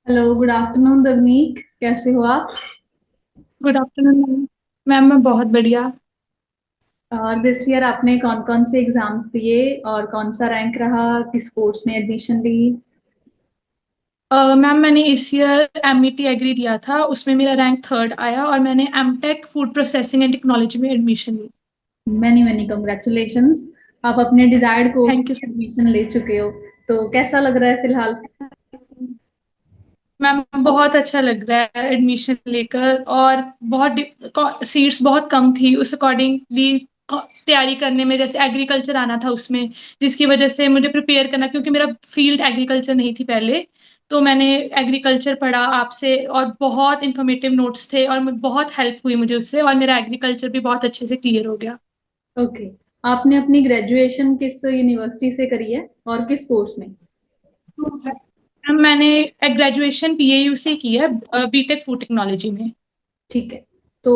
Hello, good afternoon दवनीक। कैसे हो आप? Good afternoon ma'am. मैम मैं बहुत बढ़िया। और दिस ईयर आपने कौन कौन से एग्जाम्स दिए और कौन सा रैंक रहा? किस कोर्स में एडमिशन ली? मैम मैंने इस ईयर एमईटी एग्री दिया था, उसमें मेरा रैंक थर्ड आया और मैंने MTech food processing and technology में एडमिशन ली। Many many congratulations. आप अपने डिजायर्ड कोर्स थैंक यू में सो एडमिशन ले चुके हो। तो कैसा लग रहा है फिलहाल? Much ma'am. बहुत अच्छा लग रहा है एडमिशन लेकर, और बहुत सीट्स बहुत कम थी उस अकॉर्डिंगली तैयारी करने में। जैसे एग्रीकल्चर आना था उसमें, जिसकी वजह से मुझे प्रिपेयर करना, क्योंकि मेरा फील्ड एग्रीकल्चर नहीं थी पहले। तो मैंने एग्रीकल्चर पढ़ा आपसे, और बहुत इंफॉर्मेटिव नोट्स थे और बहुत हेल्प हुई मुझे उससे, और मेरा एग्रीकल्चर भी बहुत अच्छे से क्लियर हो गया। ओके। आपने अपनी ग्रेजुएशन किस यूनिवर्सिटी से करी है और किस कोर्स में? मैम मैंने ग्रेजुएशन पीएयू से की है, बीटेक फूड टेक्नोलॉजी में। ठीक है। तो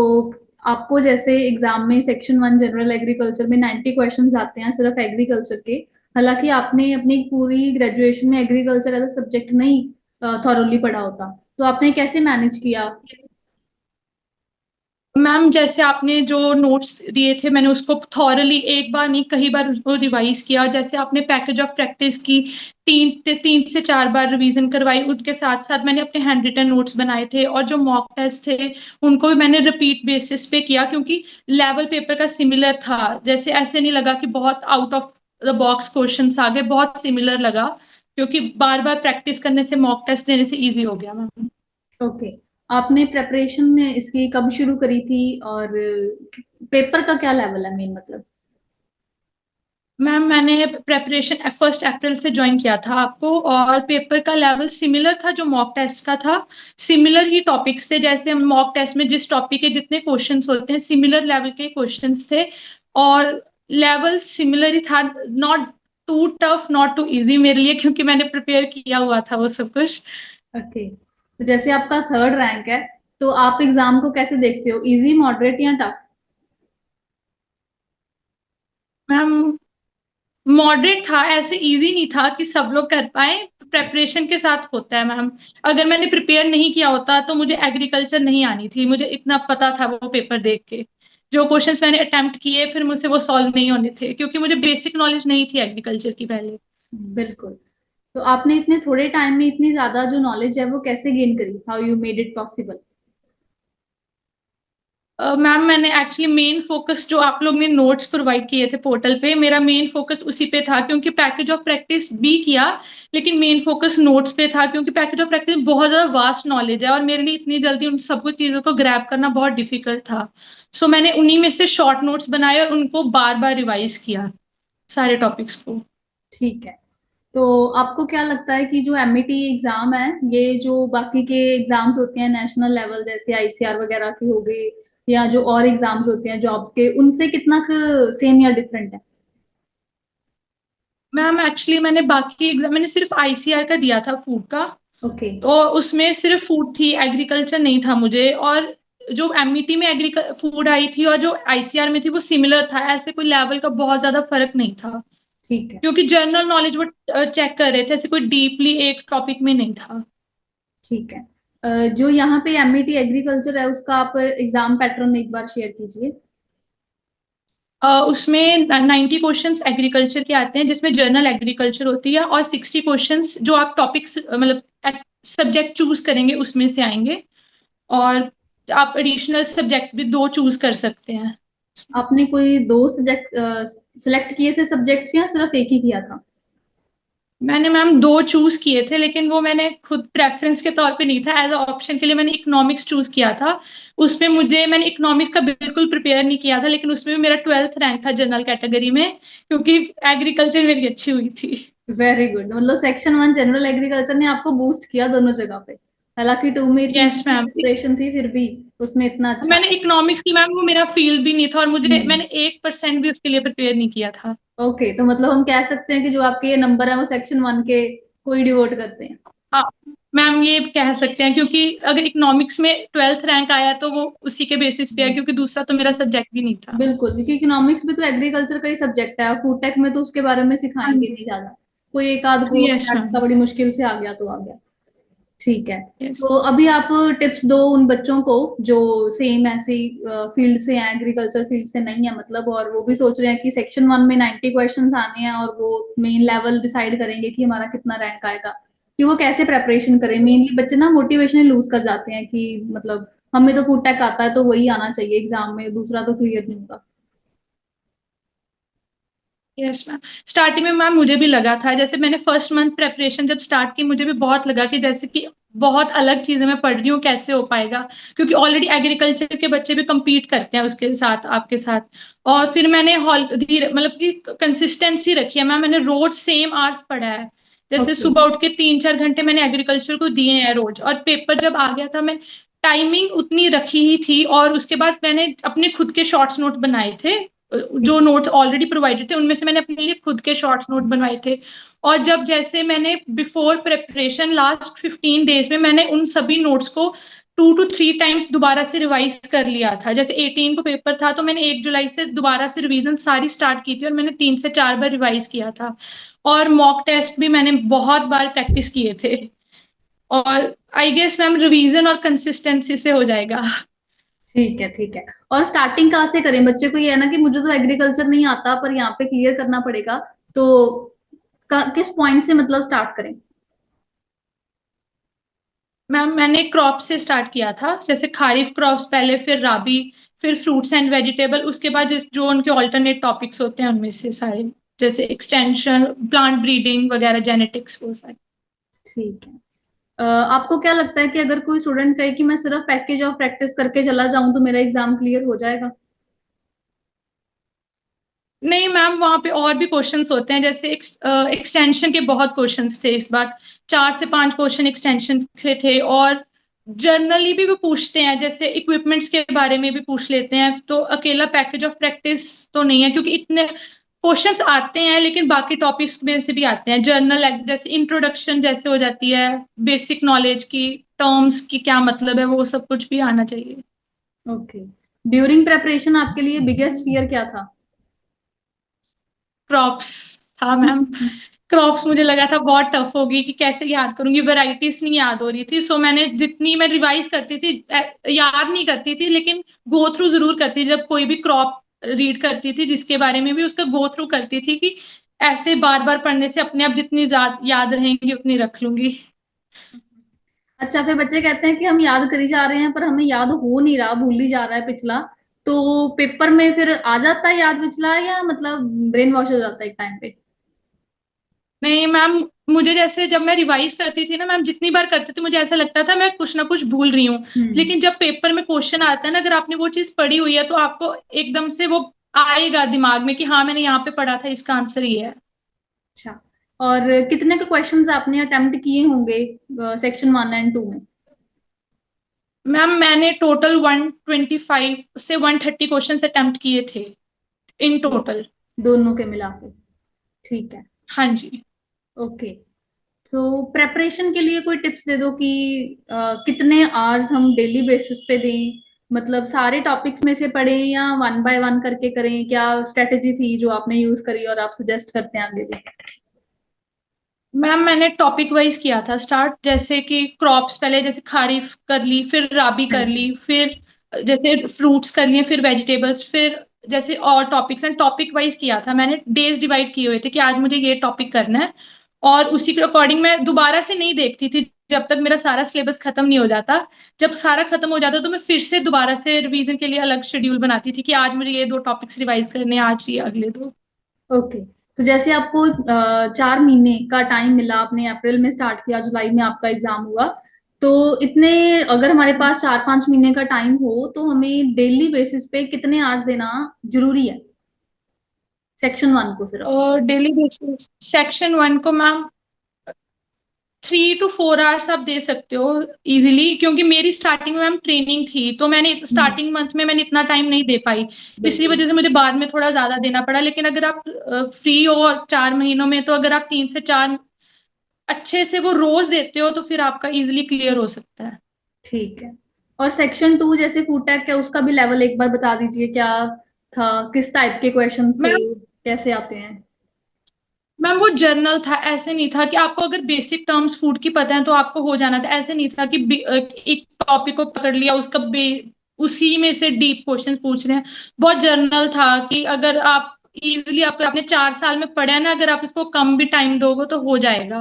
आपको जैसे एग्जाम में सेक्शन वन जनरल एग्रीकल्चर में 90 क्वेश्चंस आते हैं सिर्फ एग्रीकल्चर के। हालांकि आपने अपनी पूरी ग्रेजुएशन में एग्रीकल्चर एज अ सब्जेक्ट नहीं थॉरोली पढ़ा होता, तो आपने कैसे मैनेज किया? मैम जैसे आपने जो नोट्स दिए थे, मैंने उसको थॉरली एक बार नहीं कई बार उसको रिवाइज किया। जैसे आपने पैकेज ऑफ प्रैक्टिस की, 3 से 4 बार रिवीजन करवाई। उनके साथ साथ मैंने अपने हैंड रिटन नोट्स बनाए थे, और जो मॉक टेस्ट थे उनको भी मैंने रिपीट बेसिस पे किया, क्योंकि लेवल पेपर का सिमिलर था। जैसे ऐसे नहीं लगा कि बहुत out of the box questions आ गए, बहुत सिमिलर लगा, क्योंकि बार बार प्रैक्टिस करने से मॉक टेस्ट देने से इजी हो गया मैम। ओके। आपने प्रेपरेशन इसकी कब शुरू करी थी और पेपर का क्या लेवल है मेन मतलब? मैम मैंने प्रेपरेशन 1 अप्रैल से ज्वाइन किया था आपको, और पेपर का लेवल सिमिलर था जो मॉक टेस्ट का था। सिमिलर ही टॉपिक्स थे, जैसे हम मॉक टेस्ट में जिस टॉपिक के जितने क्वेश्चंस होते हैं, सिमिलर लेवल के क्वेश्चंस थे। और लेवल सिमिलर ही था, not too tough not too easy मेरे लिए, क्योंकि मैंने प्रिपेयर किया हुआ था वो सब कुछ। ओके। तो जैसे आपका थर्ड रैंक है, तो आप एग्जाम को कैसे देखते हो, इजी, मॉडरेट या टफ? मैम मॉडरेट था, ऐसे इजी नहीं था कि सब लोग कर पाए। प्रेपरेशन के साथ होता है मैम। अगर मैंने प्रिपेयर नहीं किया होता तो मुझे एग्रीकल्चर नहीं आनी थी। मुझे इतना पता था वो पेपर देख के, जो क्वेश्चंस मैंने अटेम्प्ट किए फिर मुझसे वो सॉल्व नहीं होने थे, क्योंकि मुझे बेसिक नॉलेज नहीं थी एग्रीकल्चर की पहले। बिल्कुल। तो आपने इतने थोड़े टाइम में इतनी ज्यादा जो नॉलेज है वो कैसे गेन करी? How you made it possible? Ma'am मैंने एक्चुअली मेन फोकस, जो आप लोग ने नोट्स प्रोवाइड किए थे पोर्टल पे, मेरा मेन फोकस उसी पे था, क्योंकि पैकेज ऑफ प्रैक्टिस भी किया, लेकिन मेन फोकस नोट्स पे था, क्योंकि पैकेज ऑफ प्रैक्टिस बहुत ज़्यादा वास्ट नॉलेज है और मेरे लिए इतनी जल्दी उन सब कुछ चीज़ों को ग्रैब करना बहुत डिफिकल्ट था। सो मैंने उन्हीं में से शॉर्ट नोट्स बनाए और उनको बार बार रिवाइज किया, सारे टॉपिक्स को। ठीक है। तो आपको क्या लगता है कि जो एमईटी एग्जाम है, ये जो बाकी के एग्जाम्स होते हैं नेशनल लेवल जैसे आईसीआर वगैरह के हो गए, या जो और एग्जाम्स होते हैं जॉब्स के, उनसे कितना सेम या डिफरेंट है? मैम एक्चुअली मैंने बाकी एग्जाम, मैंने सिर्फ आईसीआर का दिया था फूड का। ओके। तो उसमें सिर्फ फूड थी, एग्रीकल्चर नहीं था मुझे। और जो एमईटी में एग्रीकल फूड आई थी और जो आईसीआर में थी वो सिमिलर था, ऐसे कोई लेवल का बहुत ज्यादा फर्क नहीं था, ठीक है। क्योंकि जनरल नॉलेज वो चेक कर रहे थे, ऐसे कोई डीपली एक टॉपिक में नहीं था। ठीक है। जो यहाँ पे एमईटी एग्रीकल्चर है उसका आप एग्जाम पैटर्न एक बार शेयर कीजिए। उसमें 90 क्वेश्चंस एग्रीकल्चर के आते हैं, जिसमें जर्नल एग्रीकल्चर होती है, और 60 क्वेश्चंस जो आप टॉपिक्स मतलब सब्जेक्ट चूज करेंगे उसमें से आएंगे। ठीक। और आप एडिशनल सब्जेक्ट भी 2 चूज कर सकते हैं। आपने कोई दो सब्जेक्ट सिलेक्ट किए थे सब्जेक्ट्स, या सिर्फ एक ही किया था? मैंने मैम 2 चूज किए थे, लेकिन वो मैंने खुद प्रेफरेंस के तौर पे नहीं था, एज अ ऑप्शन के लिए मैंने इकोनॉमिक्स चूज किया था। उसमें मुझे, मैंने इकोनॉमिक्स का बिल्कुल प्रिपेयर नहीं किया था, लेकिन उसमें भी मेरा 12th रैंक था जनरल कैटेगरी में, क्योंकि एग्रीकल्चर मेरी अच्छी हुई थी। Very good. मतलब सेक्शन वन जनरल एग्रीकल्चर ने आपको बूस्ट किया दोनों जगह पे। हालांकि टू में इतनी यस मैम। प्रिपरेशन थी, फिर भी उसमें इतना अच्छा। मैंने इकोनॉमिक्स की मैम, वो मेरा फील्ड भी नहीं था, और मुझे हम्म। मैंने 1% भी उसके लिए प्रिपेयर नहीं किया था। ओके, तो मतलब हम कह सकते हैं कि जो आपके ये नंबर है वो सेक्शन वन के कोई डिवोट करते हैं। हाँ मैम, ये कह सकते हैं, क्योंकि अगर इकोनॉमिक्स में 12th रैंक आया तो वो उसी के बेसिस पे है, हम्म। क्योंकि दूसरा तो मेरा सब्जेक्ट भी नहीं था। बिल्कुल, क्योंकि इकोनॉमिक्स भी तो एग्रीकल्चर का ही सब्जेक्ट है, फूड टेक में तो उसके बारे में हाँ सिखाएंगे जी। नहीं ज्यादा। कोई एक आध को यस स्टैट्स का मैम। बड़ी मुश्किल से आ गया तो आ गया। ठीक है। यस। तो अभी आप टिप्स दो उन बच्चों को जो सेम ऐसी फील्ड से हैं, एग्रीकल्चर फील्ड से नहीं है मतलब, और वो भी सोच रहे हैं कि सेक्शन वन में 90 क्वेश्चंस आने हैं और वो मेन लेवल डिसाइड करेंगे कि हमारा कितना रैंक आएगा, कि वो कैसे प्रेपरेशन करें। मेनली बच्चे ना मोटिवेशन लूज कर जाते हैं कि मतलब हमें तो फूड टेक आता है तो वही आना चाहिए एग्जाम में, दूसरा तो क्लियर नहीं होगा। Yes ma'am. स्टार्टिंग में मैम मुझे भी लगा था, जैसे मैंने फर्स्ट मंथ प्रेपरेशन जब स्टार्ट की मुझे भी बहुत लगा कि जैसे कि बहुत अलग चीजें मैं पढ़ रही हूँ, कैसे हो पाएगा, क्योंकि ऑलरेडी एग्रीकल्चर के बच्चे भी compete करते हैं उसके साथ आपके साथ। और फिर मैंने हॉल धीरे मतलब कि कंसिस्टेंसी रखी है मैम, मैंने रोज सेम आवर्स पढ़ा है। जैसे ओके। सुबह उठ के 3-4 घंटे मैंने एग्रीकल्चर को दिए हैं रोज, और पेपर जब आ गया था मैं टाइमिंग उतनी रखी ही थी, और उसके बाद मैंने अपने खुद के शॉर्ट्स नोट बनाए थे। जो ठीक है। नोट्स ऑलरेडी प्रोवाइडेड थे उनमें से मैंने अपने लिए खुद के शॉर्ट्स नोट बनवाए थे। और जब जैसे मैंने बिफोर प्रिपरेशन लास्ट 15 डेज में मैंने उन सभी नोट्स को 2 to 3 टाइम्स दोबारा से रिवाइज कर लिया था। जैसे 18 को पेपर था तो मैंने 1 जुलाई से दोबारा से रिवीजन सारी स्टार्ट की थी, और मैंने 3 से 4 बार रिवाइज किया था। और मॉक टेस्ट भी मैंने बहुत बार प्रैक्टिस किए थे। और आई गेस मैम रिवीजन और कंसिस्टेंसी से हो जाएगा। ठीक है। ठीक है। और स्टार्टिंग कहाँ से करें? बच्चे को ये है ना कि मुझे तो एग्रीकल्चर नहीं आता पर यहाँ पे क्लियर करना पड़ेगा, तो किस पॉइंट से मतलब स्टार्ट करें? मैम मैंने क्रॉप से स्टार्ट किया था, जैसे खारिफ क्रॉप्स पहले, फिर राबी, फिर फ्रूट्स एंड वेजिटेबल, उसके बाद जो उनके ऑल्टरनेट टॉपिक्स होते हैं उनमें से सारे, जैसे एक्सटेंशन, प्लांट ब्रीडिंग वगैरह, जेनेटिक्स, वो सारे। ठीक है। आपको क्या लगता है कि अगर कोई स्टूडेंट कहे कि मैं सिर्फ पैकेज ऑफ प्रैक्टिस करके चला जाऊं तो मेरा एग्जाम क्लियर हो जाएगा? नहीं मैम, वहाँ पे और भी क्वेश्चंस होते हैं, जैसे एक्सटेंशन के बहुत क्वेश्चंस थे इस बार। 4 से 5 क्वेश्चन एक्सटेंशन से थे, और जर्नली भी वो पूछते हैं, जैसे इक्विपमेंट्स के बारे में भी पूछ लेते हैं। तो अकेला पैकेज ऑफ प्रैक्टिस तो नहीं है, क्योंकि इतने क्वेश्चंस आते हैं, लेकिन बाकी टॉपिक्स में से भी आते हैं। जर्नल जैसे इंट्रोडक्शन जैसे हो जाती है, बेसिक नॉलेज की, टर्म्स की क्या मतलब है, वो सब कुछ भी आना चाहिए। ओके। ड्यूरिंग प्रेपरेशन आपके लिए बिगेस्ट फियर क्या था? क्रॉप्स था मैम। क्रॉप्स मुझे लगा था बहुत टफ होगी, कि कैसे याद करूंगी, वैरायटीज नहीं याद हो रही थी। सो मैंने जितनी मैं रिवाइज करती थी, याद नहीं करती थी, लेकिन गो थ्रू जरूर करती थी। जब कोई भी क्रॉप रीड करती थी जिसके बारे में भी, उसका गो थ्रू करती थी, कि ऐसे बार बार पढ़ने से अपने आप जितनी याद रहेंगी उतनी रख लूंगी। अच्छा, फिर बच्चे कहते हैं कि हम याद करी जा रहे हैं पर हमें याद हो नहीं रहा, भूल ही जा रहा है पिछला, तो पेपर में फिर आ जाता है याद पिछला, या मतलब ब्रेन वॉश हो जाता है एक टाइम पे? नहीं मैम, मुझे जैसे जब मैं रिवाइज करती थी ना मैम, जितनी बार करती थी मुझे ऐसा लगता था मैं कुछ ना कुछ भूल रही हूँ। हम्म। लेकिन जब पेपर में क्वेश्चन आता है ना, अगर आपने वो चीज पढ़ी हुई है तो आपको एकदम से वो आएगा दिमाग में, कि हाँ मैंने यहाँ पे पढ़ा था, इसका आंसर ये है। अच्छा। और कितने के क्वेश्चंस आपने अटेम्प्ट किए होंगे सेक्शन वन एंड टू में? मैम मैंने टोटल 125 से 130 क्वेश्चन अटेम्प्ट किए थे, इन टोटल। दोनों के मिला के? ठीक है। हाँ जी। ओके। तो प्रेपरेशन के लिए कोई टिप्स दे दो कि कितने आवर्स हम डेली बेसिस पे दें, मतलब सारे टॉपिक्स में से पढ़ें या वन बाय वन करके करें? क्या स्ट्रेटेजी थी जो आपने यूज करी और आप सजेस्ट करते हैं आगे भी? मैम मैंने टॉपिक वाइज किया था स्टार्ट, जैसे कि क्रॉप्स पहले, जैसे खारिफ कर ली, फिर राबी हाँ कर जी। ली, फिर जैसे फ्रूट्स कर लिए, फिर वेजिटेबल्स, फिर जैसे और टॉपिक्स एंड टॉपिक वाइज किया था। मैंने डेज डिवाइड किए हुए थे कि आज मुझे ये टॉपिक करना है, और उसी के अकॉर्डिंग मैं दोबारा से नहीं देखती थी जब तक मेरा सारा सिलेबस खत्म नहीं हो जाता। जब सारा खत्म हो जाता तो मैं फिर से दोबारा से रिवीजन के लिए अलग शेड्यूल बनाती थी, कि आज मुझे ये 2 टॉपिक्स रिवाइज करने हैं, आज ये अगले 2। ओके। तो जैसे आपको 4 महीने का टाइम मिला, आपने अप्रैल में स्टार्ट किया, जुलाई में आपका एग्जाम हुआ, तो इतने अगर हमारे पास 4-5 महीने का टाइम हो तो हमें डेली बेसिस पे कितने आवर्स देना जरूरी है सेक्शन वन को सिर्फ? और डेली बेसिस सेक्शन 1 को मैम 3 to 4 आवर्स आप दे सकते हो इजीली, क्योंकि मेरी स्टार्टिंग में मैम ट्रेनिंग थी, तो मैंने हम्म। स्टार्टिंग मंथ में मैंने इतना टाइम नहीं दे पाई। इसलिए बिल्कुल। वजह से मुझे बाद में थोड़ा ज्यादा देना पड़ा। लेकिन अगर आप फ्री हो और 4 महीनों में, तो अगर आप 3 से 4 अच्छे से वो रोज देते हो तो फिर आपका इजिली क्लियर हो सकता है। ठीक है। और सेक्शन टू जैसे फूड टेक है, उसका भी लेवल एक बार बता दीजिए क्या था, किस टाइप के क्वेश्चंस थे, मैम कैसे आते हैं? मैम वो जर्नल था, ऐसे नहीं था कि आपको अगर बेसिक टर्म्स फूड की पता है तो आपको हो जाना था। ऐसे नहीं था कि एक टॉपिक को पकड़ लिया, उसी में से डीप क्वेश्चंस पूछ रहे हैं। बहुत जर्नल था कि अगर आप इजिली, आपको आपने 4 साल में पढ़ा है ना, अगर आप इसको कम भी टाइम दोगे तो हो जाएगा।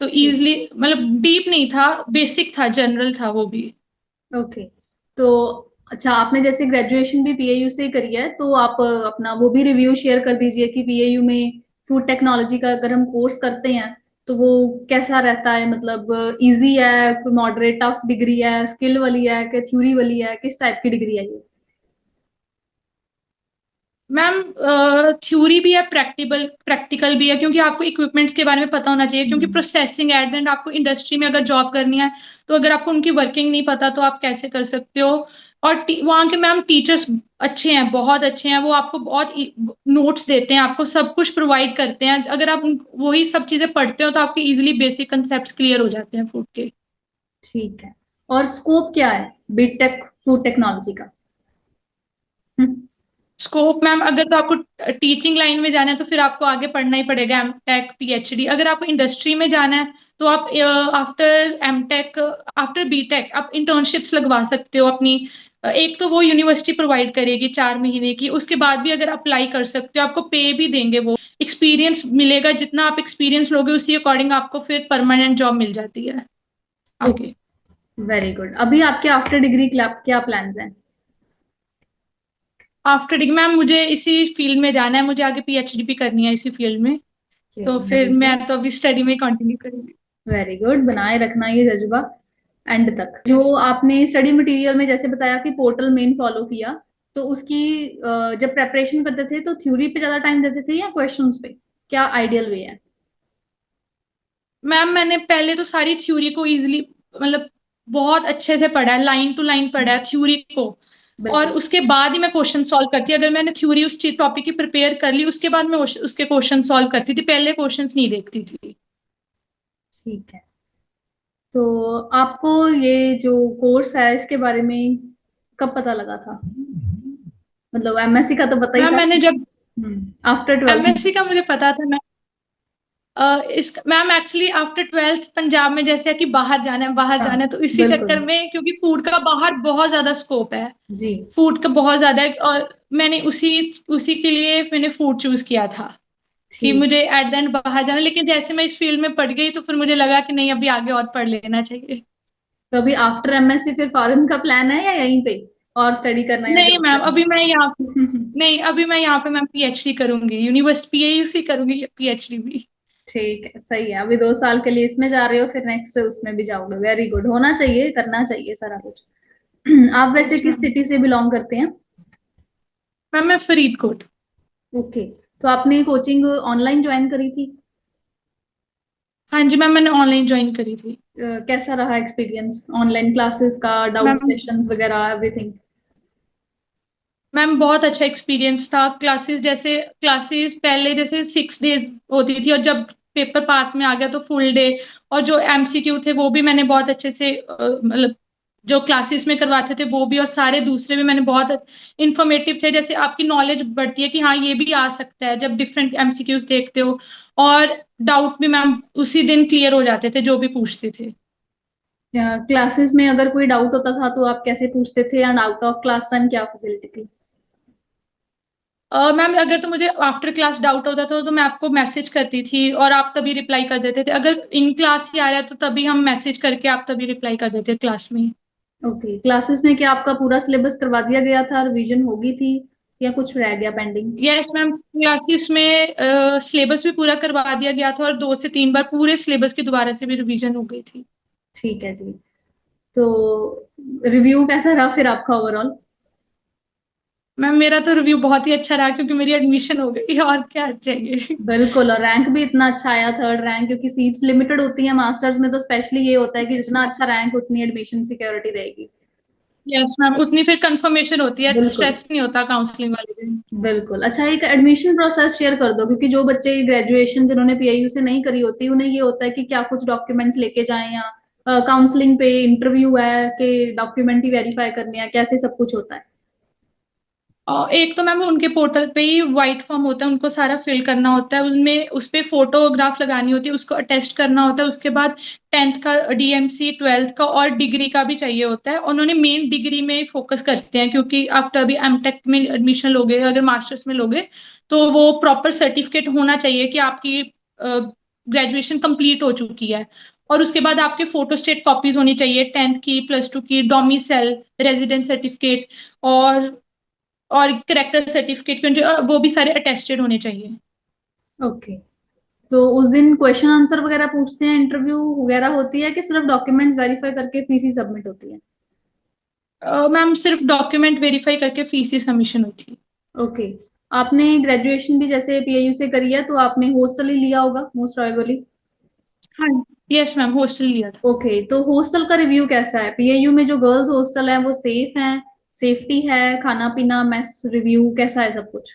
तो ठीक। इजिली, मतलब डीप नहीं था, बेसिक था, जनरल था वो भी। ओके। तो अच्छा, आपने जैसे ग्रेजुएशन भी पीएयू से करी है, तो आप अपना वो भी रिव्यू शेयर कर दीजिए कि पीएयू में फूड टेक्नोलॉजी का अगर हम कोर्स करते हैं तो वो कैसा रहता है, मतलब इजी है, कोई मॉडरेट टफ डिग्री है, स्किल वाली है कि थ्योरी वाली है, किस टाइप की डिग्री है ये? मैम थ्योरी भी है, प्रैक्टिकल प्रैक्टिकल भी है, क्योंकि आपको इक्विपमेंट्स के बारे में पता होना चाहिए, क्योंकि हम्म। प्रोसेसिंग एट द एंड आपको इंडस्ट्री में अगर जॉब करनी है, तो अगर आपको उनकी वर्किंग नहीं पता तो आप कैसे कर सकते हो। और वहाँ के मैम टीचर्स अच्छे हैं, बहुत अच्छे हैं, वो आपको बहुत नोट्स देते हैं, आपको सब कुछ प्रोवाइड करते हैं। अगर आप वही सब चीजें पढ़ते हो तो आपके इजिली बेसिक कंसेप्ट क्लियर हो जाते हैं फूड के। ठीक है। और स्कोप क्या है बीटेक फूड टेक्नोलॉजी का? हम्म। स्कोप मैम, अगर तो आपको टीचिंग लाइन में जाना है तो फिर आपको आगे पढ़ना ही पड़ेगा, एम टेक पीएचडी। अगर आपको इंडस्ट्री में जाना है तो आप after M tech, after B tech आप इंटर्नशिप्स लगवा सकते हो अपनी। एक तो वो यूनिवर्सिटी प्रोवाइड करेगी 4 महीने की, उसके बाद भी अगर अप्लाई कर सकते हो, आपको पे भी देंगे, वो एक्सपीरियंस मिलेगा, जितना आप एक्सपीरियंस लोगे उसी अकॉर्डिंग आपको फिर परमानेंट जॉब मिल जाती है आगे। Very good. अभी आपके आफ्टर डिग्री क्या क्या प्लान्स हैं? आफ्टर डिग्री मैम मुझे इसी फील्ड में जाना है, मुझे आगे पीएचडी भी करनी है इसी फील्ड में। तो फिर वेरी मैं गुड। तो अभी स्टडी में कंटिन्यू करूंगी। वेरी गुड, बनाए रखना ये जज्बा एंड तक। जो यस। आपने स्टडी मटेरियल में जैसे बताया कि पोर्टल मेन फॉलो किया, तो उसकी जब प्रेपरेशन करते थे तो थ्योरी पे ज्यादा टाइम देते थे या क्वेश्चंस पे? क्या आइडियल वे है? मैम मैंने पहले तो सारी थ्योरी को इजीली, मतलब बहुत अच्छे से पढ़ा है, लाइन टू लाइन पढ़ा है थ्योरी को। और बिल्कुल। उसके बाद ही मैं क्वेश्चन सॉल्व करती, अगर मैंने थ्योरी उस चीज टॉपिक की प्रिपेयर कर ली, उसके बाद मैं उसके क्वेश्चन सॉल्व करती थी, पहले क्वेश्चंस नहीं देखती थी। ठीक है। तो आपको ये जो कोर्स है इसके बारे में कब पता लगा था? मतलब एमएससी का तो पता ही मैम था। मैंने जब आफ्टर ट्वेल्थ? एमएससी का मुझे पता था, मैं इस ma'am actually after twelfth Punjab में जैसे है कि बाहर जाना है, बाहर हाँ, जाना है, तो इसी बिल्कुल। चक्कर में, क्योंकि फूड का बाहर बहुत ज्यादा स्कोप है, जी। फूड का बहुत ज्यादा है, और मैंने उसी उसी के लिए मैंने फूड चूज किया था कि ठीक। मुझे एट द एंड बाहर जाना। लेकिन जैसे मैं इस फील्ड में पढ़ गई तो फिर मुझे लगा कि नहीं, अभी आगे और पढ़ लेना चाहिए। तो अभी आफ्टर एमएससी फिर फॉरेन का प्लान है या यहीं पे और स्टडी करना है या नहीं जॉब मैम, करना अभी मैं यहाँ पे, है? नहीं अभी मैं यहाँ पे मैम पीएचडी करूंगी, यूनिवर्सिटी पीएयू से करूंगी पीएचडी भी। ठीक है, सही है। अभी 2 साल के लिए इसमें जा रहे हो, फिर नेक्स्ट उसमें भी जाओगे। वेरी गुड, होना चाहिए, करना चाहिए सारा कुछ। आप वैसे यस किस मैम। सिटी से बिलोंग करते हैं? मैम मैं फरीदकोट। ओके। तो आपने कोचिंग ऑनलाइन ज्वाइन करी थी? हाँ जी मैम, मैंने ऑनलाइन ज्वाइन करी थी। कैसा रहा एक्सपीरियंस ऑनलाइन क्लासेस का, डाउट मैम सेशंस वगैरह एवरीथिंग? मैम बहुत अच्छा एक्सपीरियंस था। क्लासेस पहले जैसे 6 डेज होती थी, और जब पेपर पास में आ गया तो फुल डे। और जो एमसीक्यू थे वो भी मैंने बहुत अच्छे से मतलब जो क्लासेस में करवाते थे वो भी, और सारे दूसरे भी मैंने बहुत इंफॉर्मेटिव थे। जैसे आपकी नॉलेज बढ़ती है कि हाँ ये भी आ सकता है जब डिफरेंट एमसीक्यूज देखते हो। और डाउट भी मैम उसी दिन क्लियर हो जाते थे जो भी पूछते थे। क्लासेस में अगर कोई डाउट होता था तो आप कैसे पूछते थे, and out of class time क्या फैसिलिटी थी? मैम अगर तो मुझे आफ्टर क्लास डाउट होता था तो मैं आपको मैसेज करती थी और आप तभी रिप्लाई कर देते थे। अगर इन क्लास ही आ रहा है तो तभी हम मैसेज करके आप तभी रिप्लाई कर देते क्लास में। ओके। क्लासेस में क्या आपका पूरा सिलेबस करवा दिया गया था, रिवीजन होगी थी या कुछ रह गया पेंडिंग? यस मैम, क्लासेस में सिलेबस भी पूरा करवा दिया गया था, और 2 से 3 बार पूरे सिलेबस की दोबारा से भी रिवीजन हो गई थी। ठीक है जी। तो रिव्यू कैसा रहा फिर आपका ओवरऑल? मैम मेरा तो रिव्यू बहुत ही अच्छा रहा, क्योंकि मेरी एडमिशन हो गई, और क्या चाहिए। बिल्कुल, और रैंक भी इतना अच्छा आया, थर्ड रैंक, क्योंकि सीट्स लिमिटेड होती हैं मास्टर्स में, तो स्पेशली ये होता है कि जितना अच्छा रैंक उतनी एडमिशन सिक्योरिटी रहेगी। यस मैम, उतनी फिर कंफर्मेशन होती है, बिल्कुल। स्ट्रेस नहीं होता काउंसलिंग वाले दिन। बिल्कुल। अच्छा, एक एडमिशन प्रोसेस शेयर कर दो, क्योंकि जो बच्चे ग्रेजुएशन जिन्होंने पीआईयू से नहीं करी होती उन्हें ये होता है कि क्या कुछ डॉक्यूमेंट्स लेके जाएं, या काउंसलिंग पे इंटरव्यू है कि डॉक्यूमेंट ही वेरीफाई करने हैं, कैसे सब कुछ होता है? एक तो मैम उनके पोर्टल पे ही वाइट फॉर्म होता है, उनको सारा फिल करना होता है, उनमें उस पे फोटोग्राफ लगानी होती है, उसको अटेस्ट करना होता है। उसके बाद 10th का डीएमसी, 12th का और डिग्री का भी चाहिए होता है। उन्होंने मेन डिग्री में फोकस करते हैं, क्योंकि आफ्टर अभी एमटेक में एडमिशन लोगे, अगर मास्टर्स में लोगे तो वो प्रॉपर सर्टिफिकेट होना चाहिए कि आपकी ग्रेजुएशन कंप्लीट हो चुकी है। और उसके बाद आपके फोटोस्टेट कॉपीज होनी चाहिए, 10th की, +2 की, डोमिसाइल, रेजिडेंस सर्टिफिकेट और करेक्टर सर्टिफिकेट के वो भी सारे अटेस्टेड होने चाहिए। ओके। तो उस दिन क्वेश्चन आंसर वगैरह पूछते हैं, इंटरव्यू वगैरह होती है कि सिर्फ डॉक्यूमेंट्स वेरीफाई करके फीस ही सबमिट होती है? मैम सिर्फ डॉक्यूमेंट वेरीफाई करके फीस ही सबमिशन हुई थी। ओके। आपने ग्रेजुएशन भी जैसे पीएयू से करी है तो आपने हॉस्टल ही लिया होगा मोस्ट प्रोबेबली? हाँ, यस मैम, हॉस्टल लिया था। ओके, तो हॉस्टल का रिव्यू कैसा है? पीएयू में जो गर्ल्स हॉस्टल है वो सेफ है? सेफ्टी है? खाना पीना, मेस रिव्यू कैसा है सब कुछ?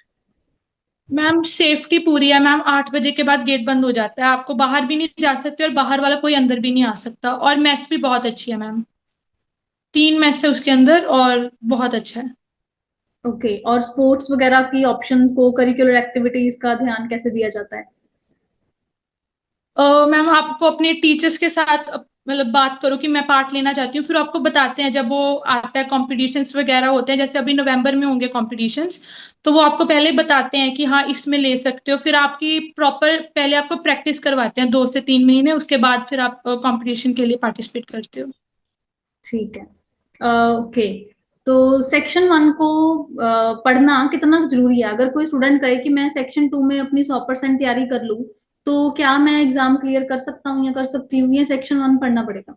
मैम सेफ्टी पूरी है मैम, 8 बजे के बाद गेट बंद हो जाता है, आपको बाहर भी नहीं जा सकते और बाहर वाला कोई अंदर भी नहीं आ सकता। और मेस भी बहुत अच्छी है मैम, 3 मेस है उसके अंदर और बहुत अच्छा है। ओके, और स्पोर्ट्स वगैरह की ऑप्शंस को करिकुलर एक्टिविटीज का ध्यान कैसे दिया जाता है? मैम आपको अपने टीचर्स के साथ मतलब बात करो कि मैं पार्ट लेना चाहती हूँ, फिर आपको बताते हैं जब वो आता है, कॉम्पिटिशन्स वगैरह होते हैं, जैसे अभी नवंबर में होंगे कॉम्पिटिशन्स, तो वो आपको पहले ही बताते हैं कि हाँ इसमें ले सकते हो। फिर आपकी प्रॉपर पहले आपको प्रैक्टिस करवाते हैं 2 से 3 महीने, उसके बाद फिर आप कंपटीशन के लिए पार्टिसिपेट करते हो। ठीक है। ओके। तो सेक्शन वन को पढ़ना कितना जरूरी है? अगर कोई स्टूडेंट कहे कि मैं सेक्शन टू में अपनी 100% तैयारी कर लूँ, तो क्या मैं एग्जाम क्लियर कर सकता हूँ या कर सकती हूँ, या सेक्शन वन पढ़ना पड़ेगा?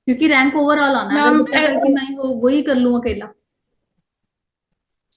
क्योंकि रैंक ओवरऑल आना है, अगर मैम बच्चा कहे कि मैं वही कर लूँ अकेला।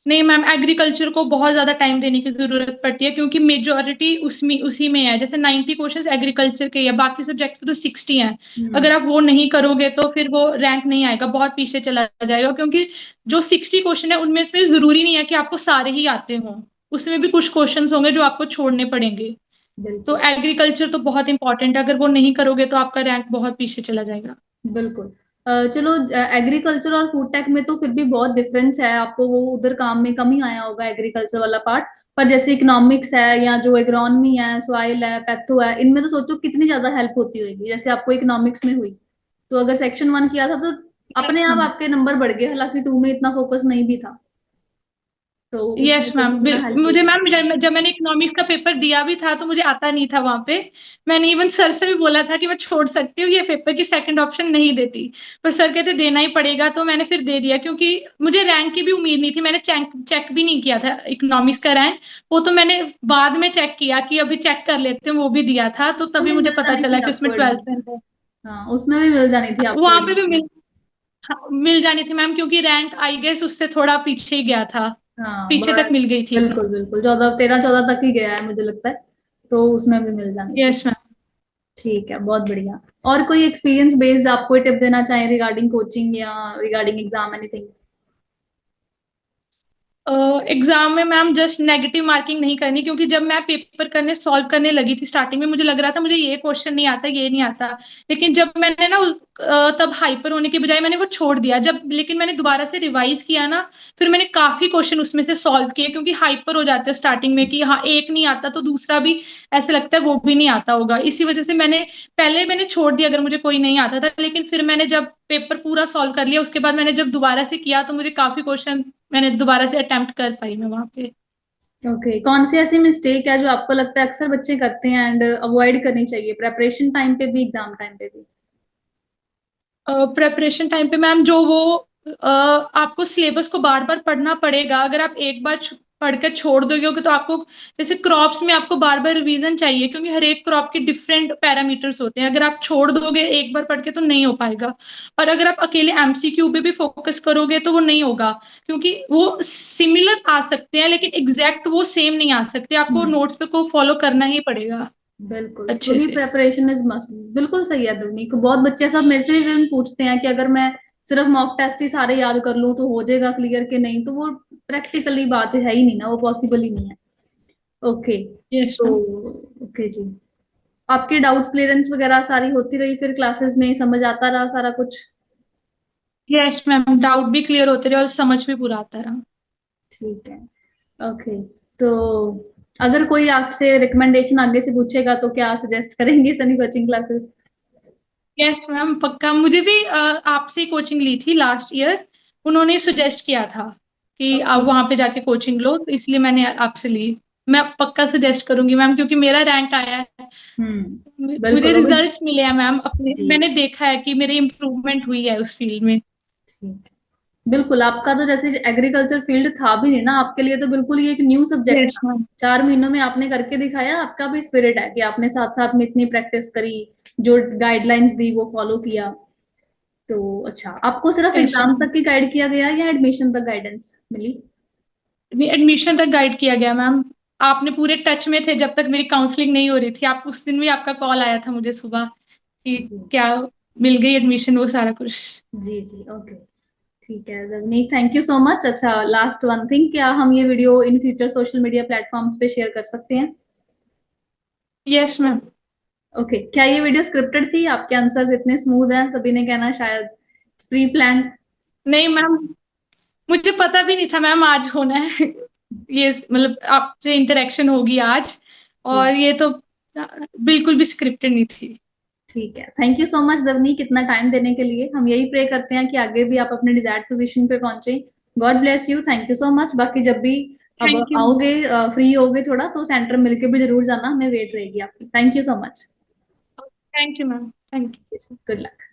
नहीं मैम, एग्रीकल्चर को बहुत ज्यादा टाइम देने की जरूरत पड़ती है, क्योंकि मेजोरिटी उसमें उसी में है। जैसे 90 क्वेश्चंस एग्रीकल्चर के या बाकी सब्जेक्ट के तो 60 हैं। हम्म। अगर आप वो नहीं करोगे तो फिर वो रैंक नहीं आएगा, बहुत पीछे चला जाएगा। क्योंकि जो 60 क्वेश्चन है उनमें से जरूरी नहीं है कि आपको सारे ही आते हों, उसमें भी कुछ क्वेश्चंस होंगे जो आपको छोड़ने पड़ेंगे। तो बिल्कुल। एग्रीकल्चर तो बहुत इंपॉर्टेंट है, अगर वो नहीं करोगे तो आपका रैंक बहुत पीछे चला जाएगा। बिल्कुल। चलो, एग्रीकल्चर और फूड टेक में तो फिर भी बहुत डिफरेंस है, आपको वो उधर काम में कम ही आया होगा एग्रीकल्चर वाला पार्ट। पर जैसे इकोनॉमिक्स है या जो एग्रोनॉमी है, सॉइल है, पैथो है, इनमें तो सोचो कितनी ज्यादा हेल्प होती होगी, जैसे आपको इकोनॉमिक्स में हुई। तो अगर सेक्शन वन किया था तो यस अपने आप मैम। आपके नंबर बढ़ गए, हालांकि टू में इतना फोकस नहीं भी था। तो उसमें यस तो मैम, ज्यादा हेल्प हुई मुझे होगी। मैम जब मैंने इकोनॉमिक्स का पेपर दिया भी था तो मुझे आता नहीं था वहां पे। मैंने इवन सर से भी बोला था कि मैं छोड़ सकती हूँ ये पेपर, की सेकंड ऑप्शन नहीं देती, पर सर कहते देना ही पड़ेगा, तो मैंने फिर दे दिया। क्योंकि मुझे रैंक की भी उम्मीद नहीं थी, मैंने चेक चेक भी नहीं किया था इकोनॉमिक्स का रैंक। वो तो मैंने बाद में चेक किया कि अभी चेक कर लेते हैं, वो भी दिया था, तो तभी उसमें मुझे मिल पता जानी चला थी कि उसमें आपको 12th एडमिशन। रैंक है। हाँ, उसमें भी मिल जानी थी आपको वहां पे भी एडमिशन। हाँ, मिल जानी थी मैम, क्योंकि रैंक आई गेस उससे थोड़ा पीछे ही गया था, हाँ, पीछे बड़ा। तक मिल गई थी। बिल्कुल बिल्कुल, 14 13 14 तक ही गया है मुझे लगता है। तो उसमें भी मिल जानी थी। Yes ma'am. ठीक है, बहुत बढ़िया। और कोई एक्सपीरियंस बेस्ड आप कोई टिप देना चाहें रिगार्डिंग कोचिंग या रिगार्डिंग एग्जाम, एनीथिंग? एग्जाम में मैम जस्ट नेगेटिव मार्किंग नहीं करनी, क्योंकि जब मैं पेपर करने सॉल्व करने लगी थी स्टार्टिंग में, मुझे लग रहा था मुझे ये क्वेश्चन नहीं आता, ये नहीं आता। लेकिन जब मैंने ना तब हाइपर होने के बजाय मैंने वो छोड़ दिया जब, लेकिन मैंने दोबारा से रिवाइज किया ना, फिर मैंने काफी क्वेश्चन उसमें से सॉल्व किए। क्योंकि हाइपर हो जाते हैं स्टार्टिंग में कि हाँ एक नहीं आता तो दूसरा भी ऐसे लगता है वो भी नहीं आता होगा, इसी वजह से मैंने छोड़ दिया अगर मुझे कोई नहीं आता था। लेकिन फिर मैंने जब पेपर पूरा सॉल्व कर लिया, उसके बाद मैंने जब दोबारा से किया तो मुझे काफी क्वेश्चन मैंने दोबारा से अटेम्प्ट कर पाई मैं वहां पे। ओके, कौन सी ऐसी मिस्टेक है जो आपको लगता है अक्सर बच्चे करते हैं एंड अवॉइड करनी चाहिए प्रेपरेशन टाइम पे भी, एग्जाम टाइम पे भी? प्रेपरेशन टाइम पे मैम जो वो आपको सिलेबस को बार बार पढ़ना पड़ेगा। अगर आप एक बार पढ़ कर छोड़ दोगे तो आपको, जैसे क्रॉप्स में आपको बार बार रिवीजन चाहिए, क्योंकि हर एक क्रॉप के डिफरेंट पैरामीटर्स होते हैं। अगर आप छोड़ दोगे एक बार पढ़ के तो नहीं हो पाएगा। और अगर आप अकेले एमसीक्यू पे भी फोकस करोगे तो वो नहीं होगा, क्योंकि वो सिमिलर आ सकते हैं लेकिन एग्जैक्ट वो सेम नहीं आ सकते, आपको हम्म। नोट्स पे को फॉलो करना ही पड़ेगा बिल्कुल, अच्छे थोड़ी से। Preparation is must. बिल्कुल सही है दुनी को, बहुत बच्चे सब मेरे से भी even पूछते हैं कि अगर मैं सिर्फ मॉक टेस्ट ही सारे याद कर लूं तो हो जाएगा क्लियर के नहीं, तो वो प्रैक्टिकली बात है ही नहीं ना, वो पॉसिबल ही नहीं है। ओके। यस तो मैम। ओके जी। आपके डाउट्स क्लियरेंस वगैरह सारी होती रही फिर क्लासेस में, समझ आता रहा सारा कुछ? यस मैम, डाउट भी क्लियर होते रहे और समझ भी पूरा आता रहा। ठीक है। ओके। तो अगर कोई आपसे रिकमेंडेशन आगे से पूछेगा तो क्या सजेस्ट करेंगे Sunny coaching classes? Yes ma'am, पक्का। मुझे भी आपसे कोचिंग ली थी लास्ट ईयर, उन्होंने सजेस्ट किया था कि ओके। आप वहां पे जाके कोचिंग लो, तो इसलिए मैंने आपसे ली। मैं पक्का सजेस्ट करूंगी मैम, क्योंकि मेरा रैंक आया है, मुझे बिल्कुल रिजल्ट्स मिले हैं मैम अपने, जी। मैंने देखा है कि मेरी इम्प्रूवमेंट हुई है उस फील्ड में। ठीक है। बिल्कुल, आपका तो जैसे एग्रीकल्चर फील्ड था भी नहीं ना आपके लिए, तो बिल्कुल ये एक न्यू सब्जेक्ट यस था। मैम। 4 महीनों में आपने करके दिखाया, आपका भी स्पिरिट है कि आपने साथ साथ में इतनी प्रैक्टिस करी, जो गाइडलाइंस दी वो फॉलो किया। तो अच्छा, आपको सिर्फ यस एग्जाम मैम, तक की गाइड किया गया या एडमिशन तक गाइडेंस मिली? एडमिशन तक गाइड किया गया मैम। आपने पूरे टच में थे जब तक मेरी काउंसलिंग नहीं हो रही थी, आप उस दिन भी आपका कॉल आया था मुझे सुबह कि जी क्या मिल गई एडमिशन, वो सारा कुछ। जी जी। ओके। ठीक है रवनीक, थैंक यू सो मच। अच्छा, लास्ट वन थिंग, क्या हम ये video in future social media platforms पे शेयर कर सकते हैं? Yes ma'am. ओके। क्या ये वीडियो स्क्रिप्टेड थी? आपके आंसर्स इतने स्मूथ हैं, सभी ने कहना शायद प्री प्लान। नहीं मैम, मुझे पता भी नहीं था मैम आज होना है ये, मतलब आपसे इंटरेक्शन होगी आज, जी। और ये तो बिल्कुल भी स्क्रिप्टेड नहीं थी। ठीक है, थैंक यू सो मच दवनी, कितना टाइम देने के लिए। हम यही प्रे करते हैं कि आगे भी आप अपने डिजायर्ड पोजीशन पे पहुंचे। God bless you, thank you so much. बाकी जब भी अब थैंक यू। आओगे, फ्री होगे थोड़ा, तो सेंटर मिलके भी जरूर जाना, हमें वेट रहेगी आपकी। Thank you so much. Thank you ma'am, thank you. Good luck.